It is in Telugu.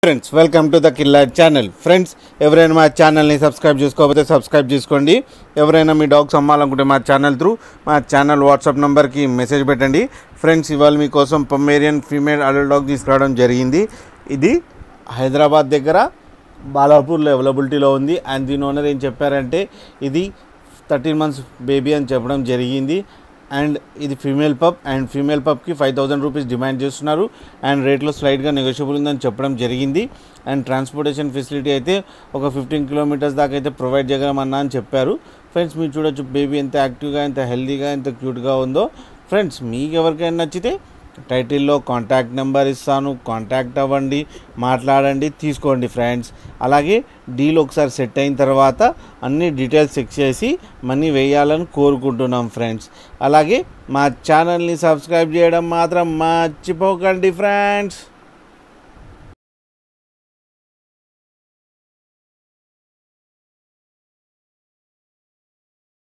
Friends welcome to the killer channel. Friends ఎవరైనా మా ఛానల్ని సబ్స్క్రైబ్ చేసుకోకపోతే సబ్స్క్రైబ్ చేసుకోండి. ఎవరైనా మీ డాగ్స్ అమ్మాలనుకుంటే మా ఛానల్ త్రూ మా ఛానల్ వాట్సాప్ నెంబర్కి మెసేజ్ పెట్టండి. ఫ్రెండ్స్ ఇవాళ మీకోసం పొమేరియన్ ఫీమేల్ అడల్ట్ డాగ్ తీసుకురావడం జరిగింది. ఇది హైదరాబాద్ దగ్గర బాలాపూర్లో అవైలబిలిటీలో ఉంది. అండ్ దీని ఓనర్ ఏం చెప్పారంటే ఇది 13 months బేబీ అని చెప్పడం జరిగింది. అండ్ ఇది ఫీమేల్ పప్ అండ్ ఫీమేల్ పప్కి 5000 రూపీస్ డిమాండ్ చేస్తున్నారు. అండ్ రేట్లో స్లైడ్గా నెగోషియబుల్ ఉందని చెప్పడం జరిగింది. అండ్ ట్రాన్స్పోర్టేషన్ ఫెసిలిటీ అయితే ఒక 15 kilometers దాకా అయితే ప్రొవైడ్ చేయగలమన్నా అని చెప్పారు. ఫ్రెండ్స్ మీరు చూడొచ్చు బేబీ ఎంత యాక్టివ్గా, ఎంత హెల్తీగా, ఎంత క్యూట్గా ఉందో. ఫ్రెండ్స్ మీకు ఎవరికైనా నచ్చితే టైటిల్లో కాంటాక్ట్ నెంబర్ ఇస్తాను, కాంటాక్ట్ అవ్వండి, మాట్లాడండి, తీసుకోండి ఫ్రెండ్స్. అలాగే డీల్ ఒకసారి సెట్ అయిన తర్వాత అన్ని డీటెయిల్స్ చెక్ చేసి మనీ వేయాలని కోరుకుంటున్నాం ఫ్రెండ్స్. అలాగే మా ఛానల్ని సబ్స్క్రైబ్ చేయడం మాత్రం మర్చిపోకండి ఫ్రెండ్స్.